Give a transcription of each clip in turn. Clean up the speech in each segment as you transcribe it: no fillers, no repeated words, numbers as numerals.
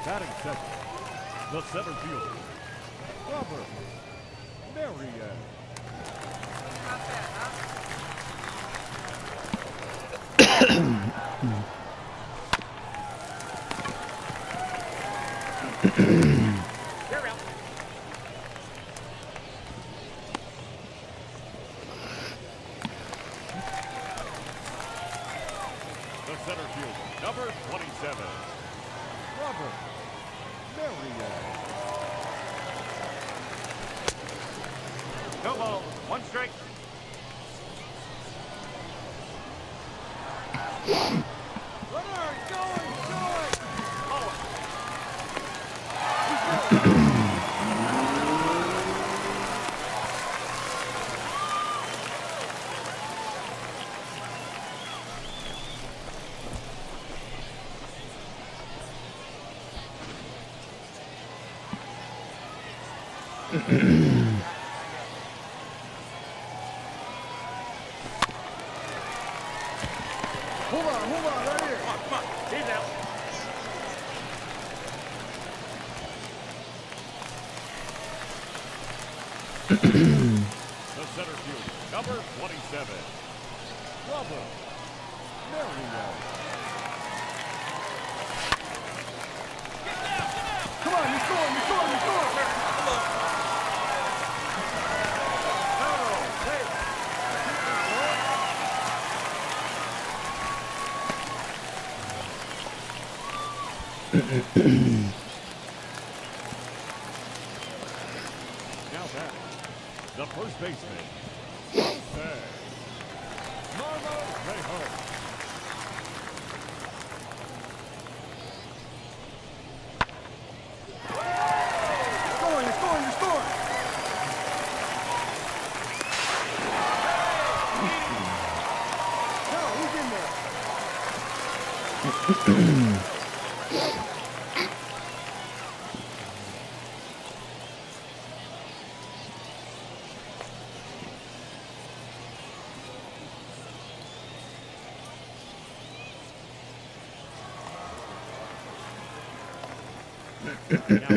Batting second, the center fielder, Robert Marion. The center fielder, number 27, Robert Marion. No ball, one strike. Runner going short. Hold on, right here. Come on, he's out. The center fielder, number 27, Robert Marion. Come on, you're scoring. Now back, the first baseman, Jose Marmolejo. You're scoring. No, he's in there. Now,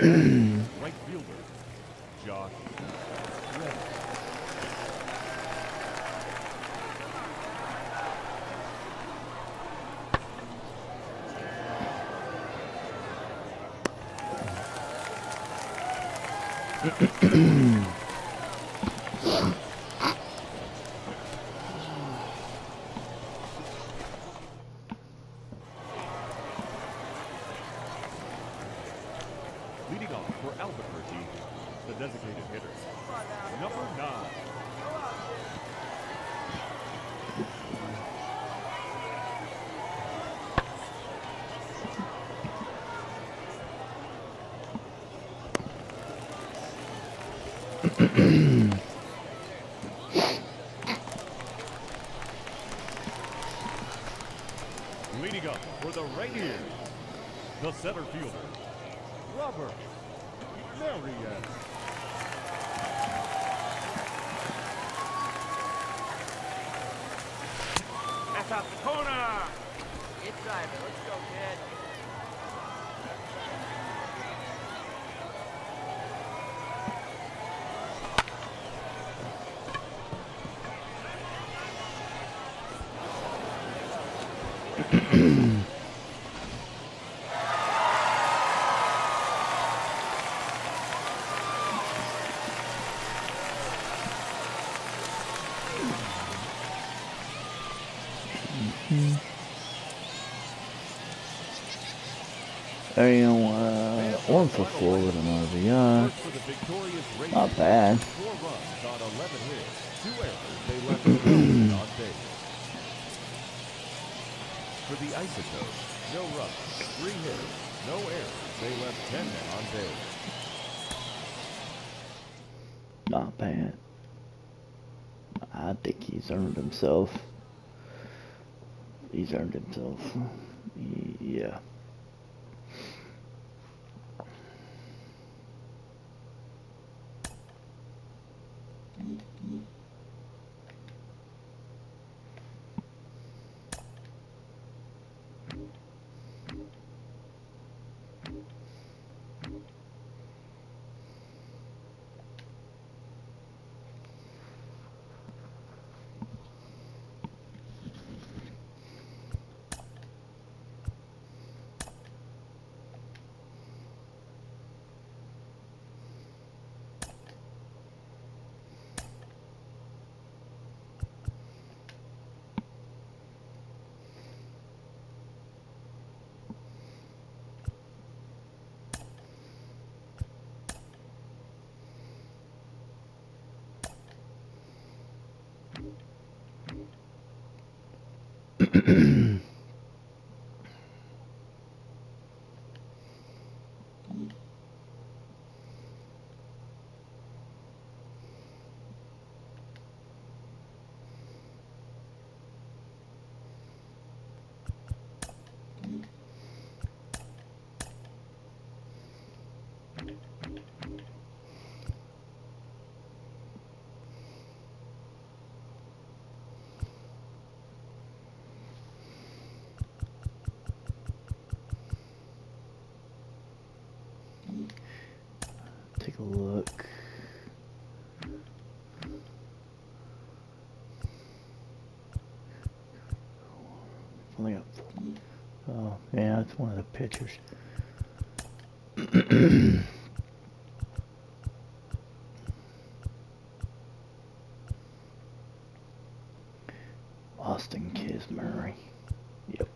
right fielder, Josh Reddick. Leading off for Albuquerque, the designated hitter, number 9. Leading up for the Rainiers, the center fielder, Robert Marion. That's out the corner. Inside it. Let's go, kid. There 1 for 4 with an RBI. Worked for the victorious Raiders. Not bad. 4 runs on 11 hits. 2 errors. They left no men on base. For the Isotopes, no runs, 3 hits, no errors. They left 10 men on base. Not bad. I think he's earned himself. He's earned himself. Yeah. Take a look. Only got 4. Oh, yeah, it's one of the pitchers. Austin Kismurray. Yep.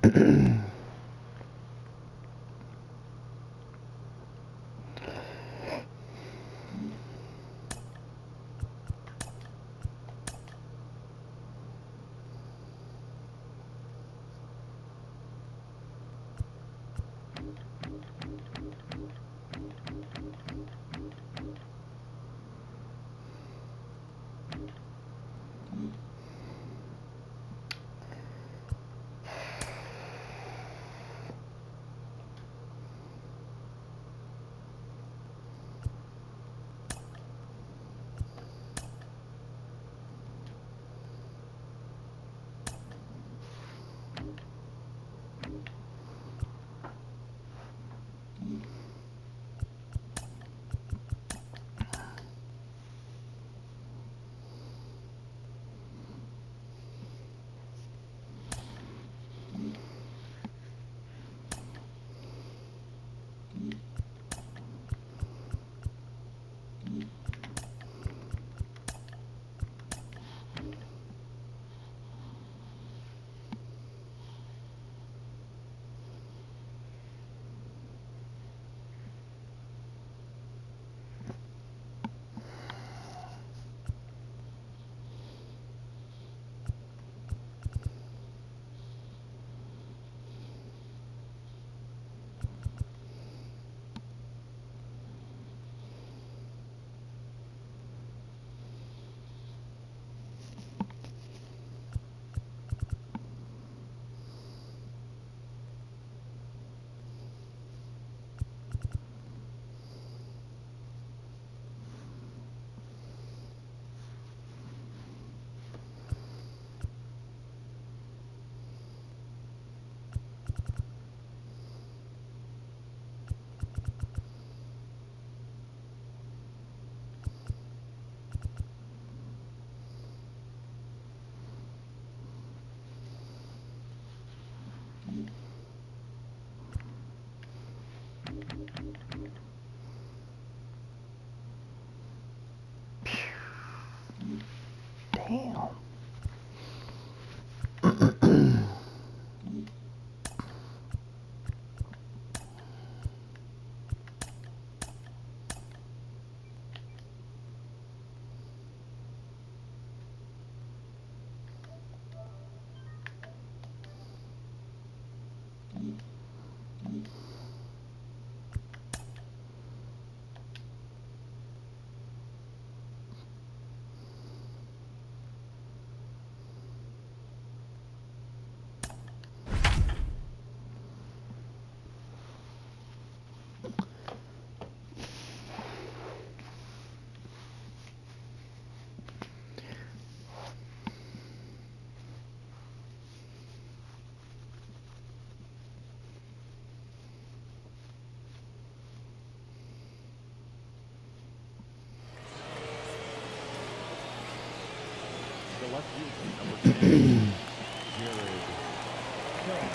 Damn. The left fielder, number 10, Jared Kelly.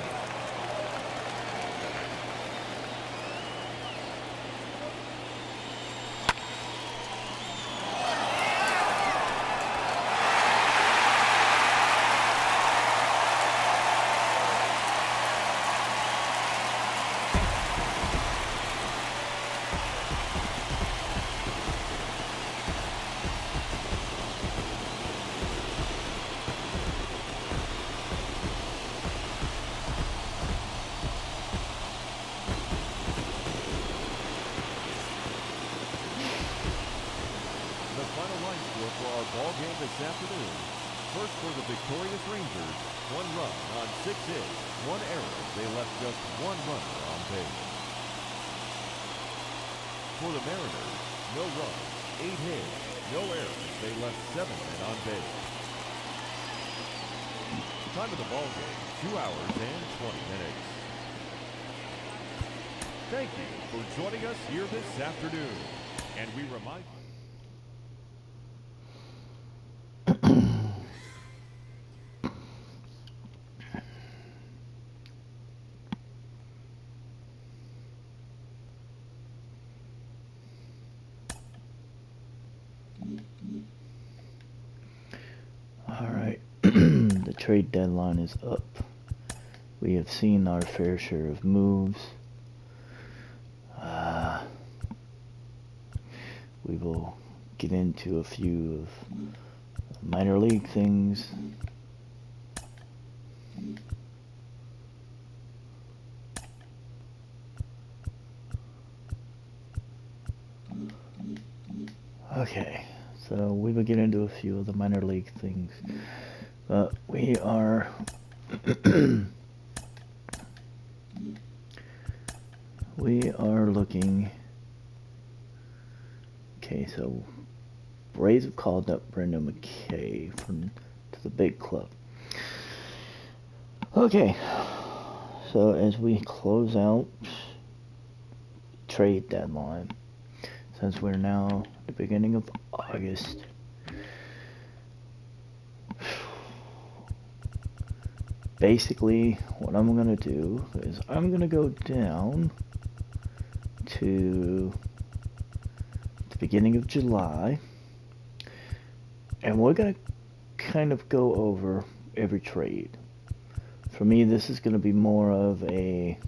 The final line score for our ball game this afternoon. First for the victorious Rangers, 1 run on 6 hits, 1 error. They left just 1 runner on base. For the Mariners, no runs, 8 hits, no errors. They left 7 men on base. Time of the ball game, 2 hours and 20 minutes. Thank you for joining us here this afternoon. And we remind you. All right. The trade deadline is up. we have seen our fair share of moves. We will get into a few of minor league things. Okay, so we will get into a few of the minor league things. But we are we are looking. Okay, so Braves have called up Brendan McKay to the big club. Okay, so as we close out trade deadline, since we're now at the beginning of August, basically what I'm going to do is I'm going to go down to the beginning of July, and we're going to kind of go over every trade. For me, this is going to be more of a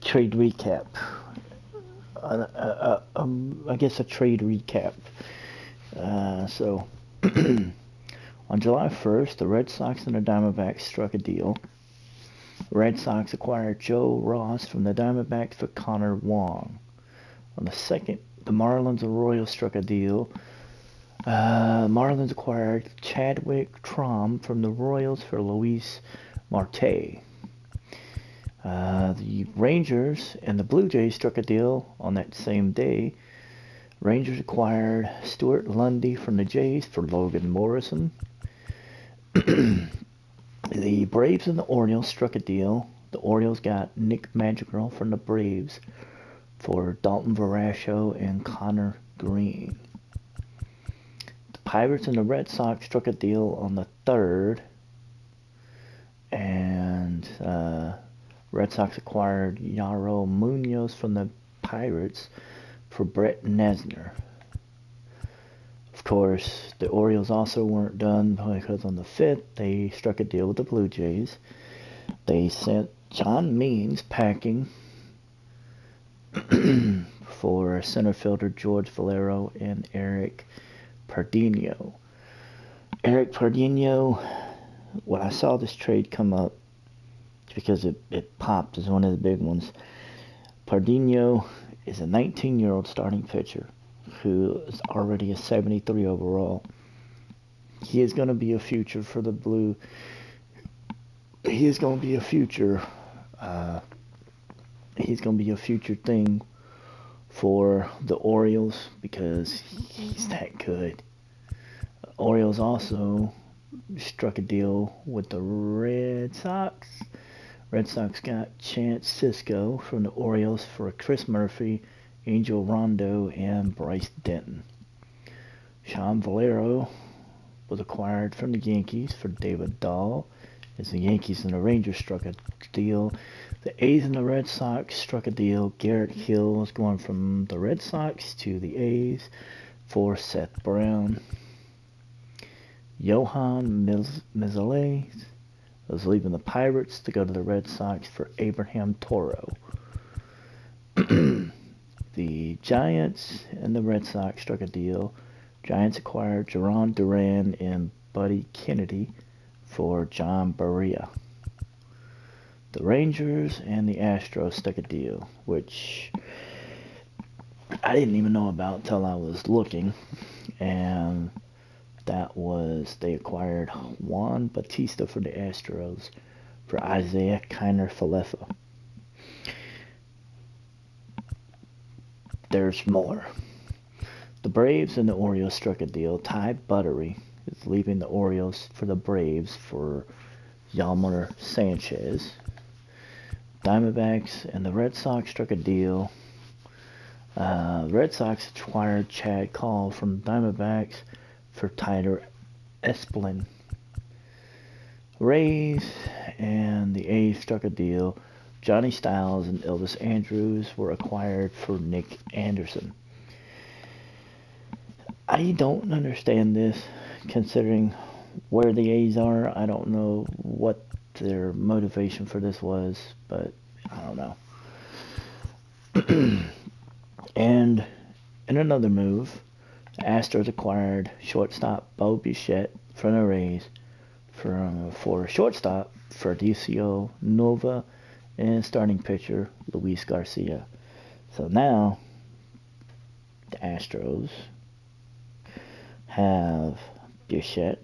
trade recap. I guess a trade recap. So, on July 1st, the Red Sox and the Diamondbacks struck a deal. The Red Sox acquired Joe Ross from the Diamondbacks for Connor Wong. On the 2nd, the Marlins and Royals struck a deal. Marlins acquired Chadwick Trom from the Royals for Luis Marte. The Rangers and the Blue Jays struck a deal on that same day. Rangers acquired Stuart Lundy from the Jays for Logan Morrison. The Braves and the Orioles struck a deal. The Orioles got Nick Madrigal from the Braves for Dalton Varsho and Connor Green. The Pirates and the Red Sox struck a deal on the 3rd, and Red Sox acquired Yaro Munoz from the Pirates for Brett Nesner. Of course, the Orioles also weren't done because on the 5th, they struck a deal with the Blue Jays. They sent John Means packing for center fielder George Valero and Eric Pardinho. Eric Pardinho, when I saw this trade come up, because it popped as one of the big ones, Pardinho is a 19-year-old starting pitcher who is already a 73 overall. He is going to be a future for the Blue. He is going to be a future. He's going to be a future thing for the Orioles because he's that good. Orioles also struck a deal with the Red Sox. Red Sox got Chance Cisco from the Orioles for Chris Murphy, Angel Rondo, and Bryce Denton. Sean Valero was acquired from the Yankees for David Dahl, as the Yankees and the Rangers struck a deal. The A's and the Red Sox struck a deal. Garrett Hill is going from the Red Sox to the A's for Seth Brown. Johan Mizalez was leaving the Pirates to go to the Red Sox for Abraham Toro. The Giants and the Red Sox struck a deal. Giants acquired Jerron Duran and Buddy Kennedy for John Barria. The Rangers and the Astros struck a deal, which I didn't even know about until I was looking, and that was they acquired Juan Bautista for the Astros for Isaiah Kiner-Falefa. There's more. The Braves and the Orioles struck a deal. Ty Buttery is leaving the Orioles for the Braves for Yalmer Sanchez. Diamondbacks and the Red Sox struck a deal. Red Sox acquired Chad Call from Diamondbacks for Tyler Esplin. Rays and the A's struck a deal. Johnny Styles and Elvis Andrews were acquired for Nick Anderson. I don't understand this, considering where the A's are. I don't know what their motivation for this was, but I don't know. And in another move, the Astros acquired shortstop Bo Bichette from the Rays for shortstop Ferdicio Nova and starting pitcher Luis Garcia. So now the Astros have Bichette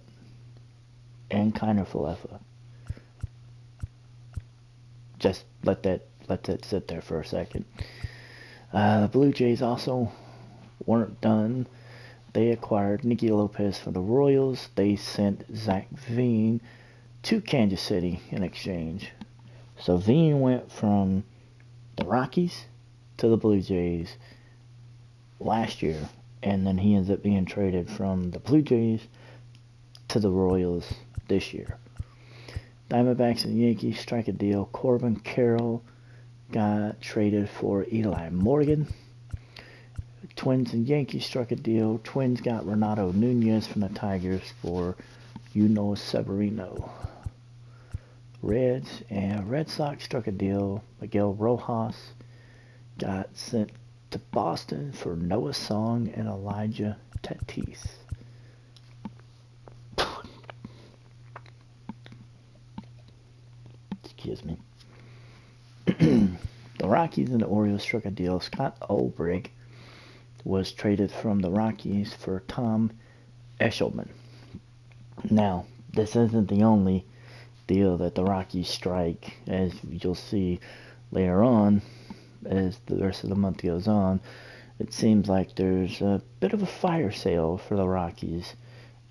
and Kiner Falefa. Just let that sit there for a second. The Blue Jays also weren't done. They acquired Nicky Lopez from the Royals. They sent Zach Veen to Kansas City in exchange. So Veen went from the Rockies to the Blue Jays last year, and then he ends up being traded from the Blue Jays to the Royals this year. Diamondbacks and Yankees strike a deal. Corbin Carroll got traded for Eli Morgan. Twins and Yankees struck a deal. Twins got Renato Nunez from the Tigers for Severino. Reds and Red Sox struck a deal. Miguel Rojas got sent to Boston for Noah Song and Elijah Tatis. Excuse me. The Rockies and the Orioles struck a deal. Scott Olbrich was traded from the Rockies for Tom Eshelman. Now, this isn't the only deal that the Rockies strike, as you'll see later on, as the rest of the month goes on. It seems like there's a bit of a fire sale for the Rockies,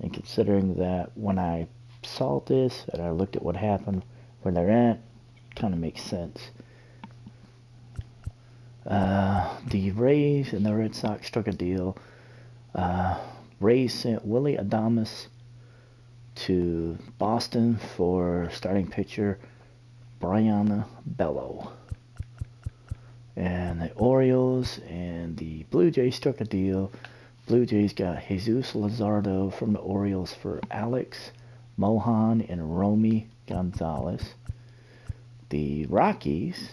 and considering that when I saw this and I looked at what happened where they're at, kind of makes sense. The Rays and the Red Sox struck a deal. Rays sent Willy Adames to Boston for starting pitcher Brian Bello. And the Orioles and the Blue Jays struck a deal. Blue Jays got Jesus Luzardo from the Orioles for Alex Mohan and Romy Gonzalez. The Rockies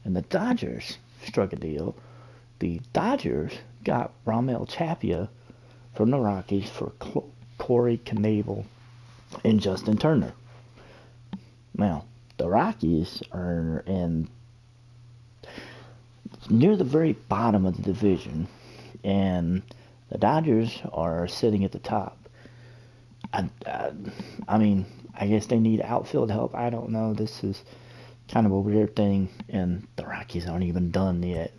and the Dodgers struck a deal. The Dodgers got Ramel Tapia from the Rockies for Corey Knebel and Justin Turner. Now, the Rockies are in near the very bottom of the division, and the Dodgers are sitting at the top. I mean, I guess they need outfield help. I don't know. This is kind of a weird thing, and the Rockies aren't even done yet.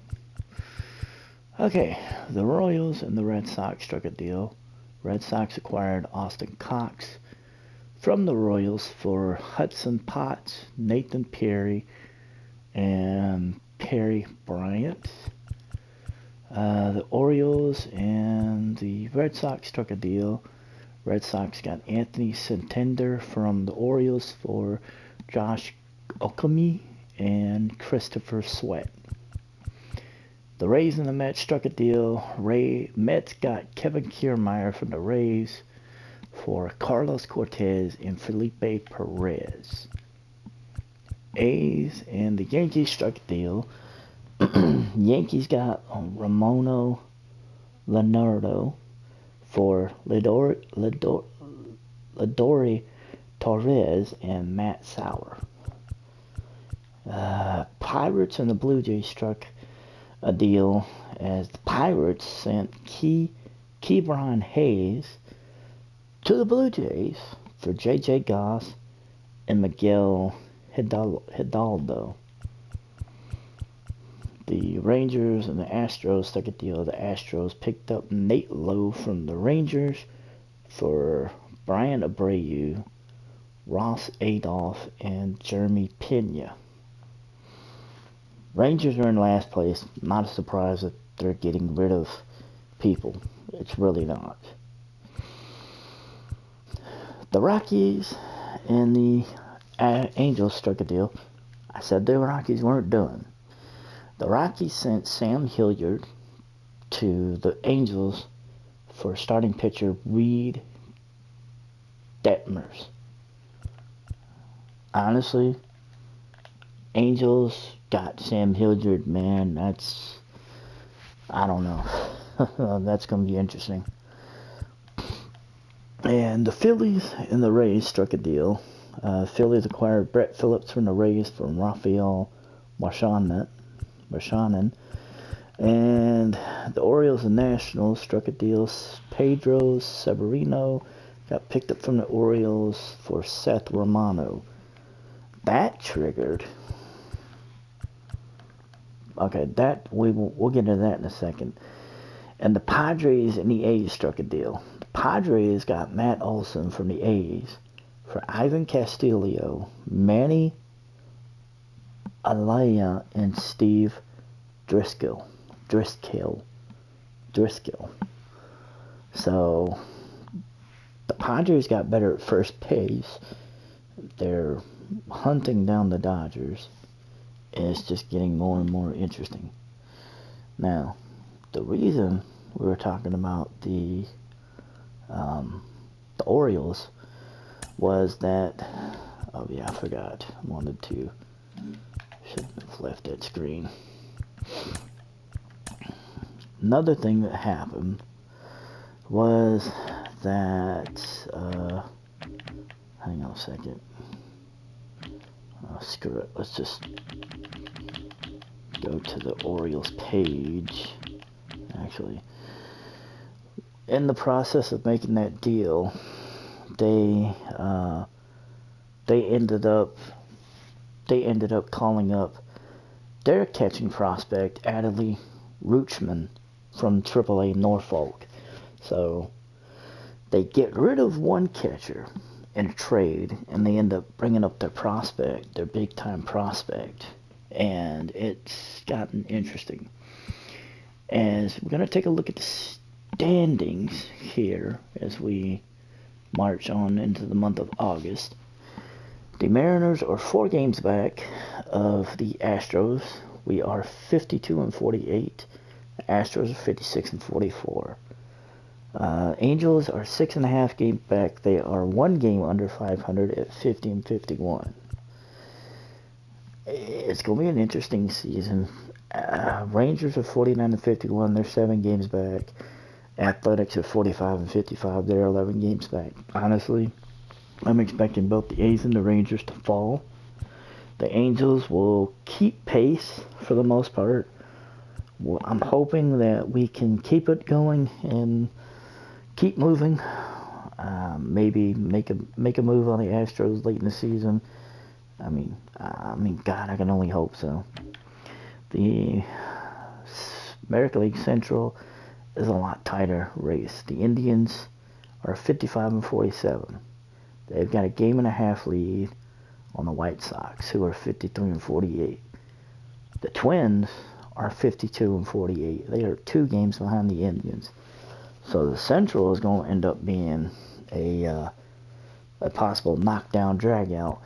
Okay, the Royals and the Red Sox struck a deal. Red Sox acquired Austin Cox from the Royals for Hudson Potts, Nathan Perry, and Perry Bryant. The Orioles and the Red Sox struck a deal. Red Sox got Anthony Santander from the Orioles for Josh Okomi and Christopher Sweat. The Rays and the Mets struck a deal. Mets got Kevin Kiermaier from the Rays for Carlos Cortez and Felipe Perez. A's and the Yankees struck a deal. Yankees got Ramon Leonardo for Lidori Torres and Matt Sauer. Pirates and the Blue Jays struck a deal as the Pirates sent Ke'Bryan Hayes to the Blue Jays for J.J. Goss and Miguel Hidalgo. The Rangers and the Astros struck a deal. The Astros picked up Nate Lowe from the Rangers for Brian Abreu, Ross Adolph, and Jeremy Pena. Rangers are in last place. Not a surprise that they're getting rid of people. It's really not. The Rockies and the Angels struck a deal. I said the Rockies weren't done. The Rockies sent Sam Hilliard to the Angels for starting pitcher Reed Detmers. honestly, Angels got Sam Hilliard, man. That's, I don't know. That's going to be interesting. And the Phillies and the Rays struck a deal. Phillies acquired Brett Phillips from the Rays from Rafael Marchanen. And the Orioles and Nationals struck a deal. Pedro Severino got picked up from the Orioles for Seth Romano. That triggered. Okay, we'll get into that in a second. And the Padres and the A's struck a deal. The Padres got Matt Olson from the A's for Ivan Castillo, Manny Alaya, and Steve Driscoll. So the Padres got better at first base. They're hunting down the Dodgers. And it's just getting more and more interesting. Now, the reason we were talking about the Orioles was that, oh yeah, I forgot. Should have left that screen. Another thing that happened was that, hang on a second. Oh, screw it. Let's just go to the Orioles page. Actually, in the process of making that deal, they ended up calling up their catching prospect, Adley Rutschman, from AAA Norfolk. So they get rid of one catcher in a trade, and they end up bringing up their prospect, their big-time prospect. And it's gotten interesting. As we're going to take a look at the standings here as we march on into the month of August. The Mariners are 4 games back of the Astros. We are 52-48. The Astros are 56-44. Angels are 6.5 games back. They are 1 game under 500 at 50-51. It's going to be an interesting season. Rangers are 49-51. They're 7 games back. Athletics are 45-55. They're 11 games back. Honestly, I'm expecting both the A's and the Rangers to fall. The Angels will keep pace for the most part. Well, I'm hoping that we can keep it going and keep moving. Maybe make a move on the Astros late in the season. I mean, God, I can only hope so. The American League Central is a lot tighter race. The Indians are 55-47. They've got a 1.5 game lead on the White Sox, who are 53-48. The Twins are 52-48. They are 2 games behind the Indians. So the Central is going to end up being a possible knockdown dragout,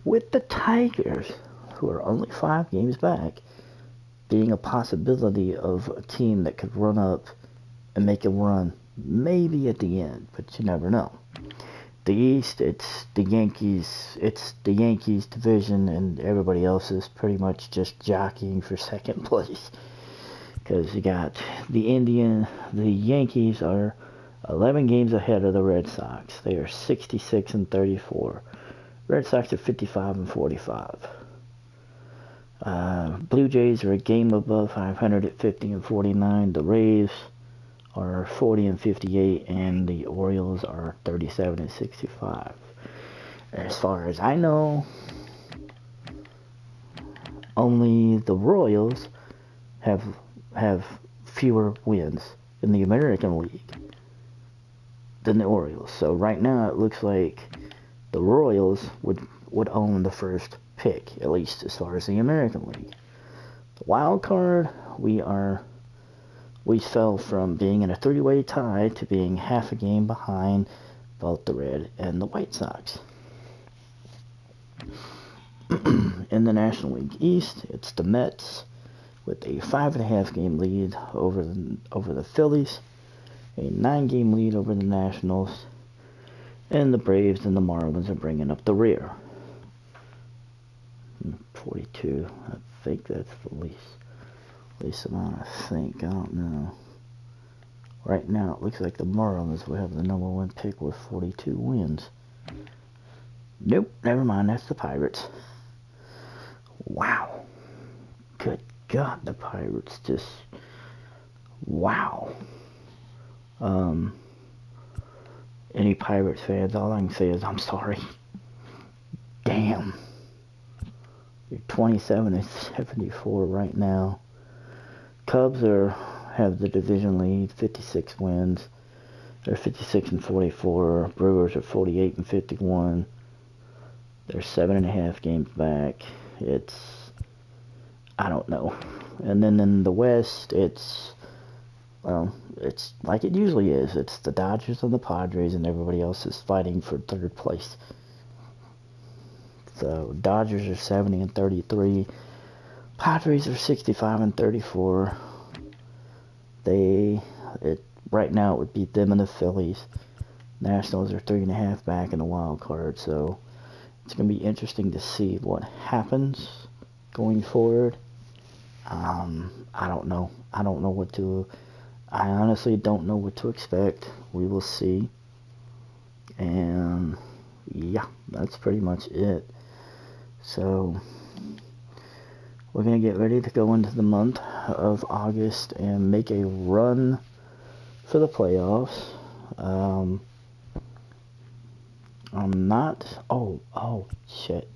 with the Tigers, who are only 5 games back, being a possibility of a team that could run up and make a run maybe at the end, but you never know. The East, it's the Yankees division, and everybody else is pretty much just jockeying for second place. Because you got the Yankees are 11 games ahead of the Red Sox. They are 66-34. Red Sox are 55-45. Blue Jays are a game above 500 at 50-49. The Rays are 40-58, and the Orioles are 37-65. As far as I know, only the Royals have fewer wins in the American League than the Orioles. So right now it looks like the Royals would own the first pick, at least as far as the American League. The wild card, we fell from being in a 3-way tie to being half a game behind both the Red and the White Sox. In the National League East, it's the Mets with a 5.5 game lead over the Phillies, a 9 game lead over the Nationals, and the Braves and the Marlins are bringing up the rear. 42. I think that's the least amount, I think. I don't know. Right now, it looks like the Marlins will have the number 1 pick with 42 wins. Nope, never mind. That's the Pirates. Wow. Good God, the Pirates just... Wow. Any Pirates fans, all I can say is I'm sorry. Damn. You're 27-74 right now. Cubs have the division lead, 56 wins. They're 56-44. Brewers are 48-51. They're 7.5 games back. I don't know. And then in the West, it's like it usually is. It's the Dodgers and the Padres, and everybody else is fighting for 3rd place. So Dodgers are 70-33. Padres are 65-34. Right now it would be them and the Phillies. Nationals are 3.5 back in the wild card, so it's going to be interesting to see what happens going forward. I don't know. I honestly don't know what to expect. We will see. And yeah, that's pretty much it. So we're going to get ready to go into the month of August and make a run for the playoffs. I'm not... Oh, shit.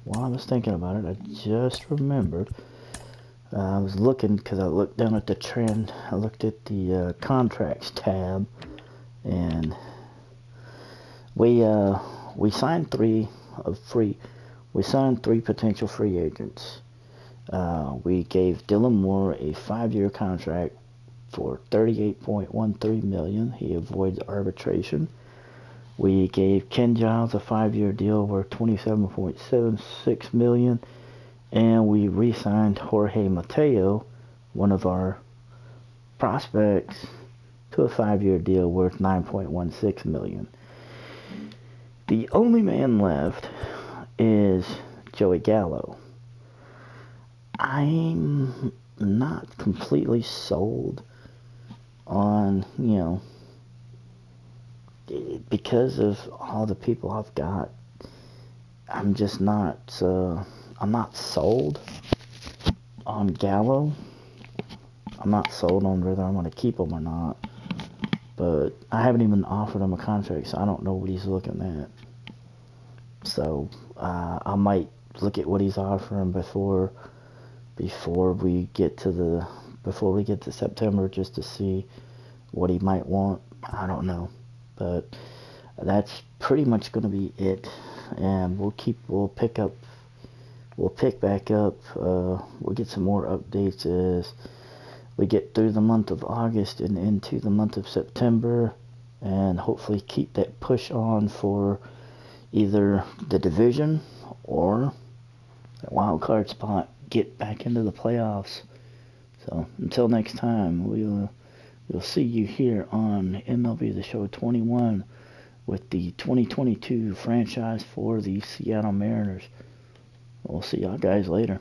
While I was thinking about it, I just remembered. I was looking, because I looked down at the trend. I looked at the contracts tab, and we signed three potential free agents. We gave Dylan Moore a 5-year contract for $38.13 million. He avoids arbitration. We gave Ken Giles a 5-year deal worth $27.76 million, and we re-signed Jorge Mateo, one of our prospects, to a 5-year deal worth $9.16 million. The only man left is Joey Gallo. I'm not completely sold on, because of all the people I've got. I'm just not, I'm not sold on Gallo. I'm not sold on whether I'm going to keep him or not. But I haven't even offered him a contract, so I don't know what he's looking at. So I might look at what he's offering before we get to September, just to see what he might want. I don't know, but that's pretty much going to be it. And we'll pick back up. We'll get some more updates as we get through the month of August and into the month of September, and hopefully keep that push on for either the division or that wild card spot, get back into the playoffs. So until next time, we'll see you here on MLB The Show 21 with the 2022 franchise for the Seattle Mariners. We'll see y'all guys later.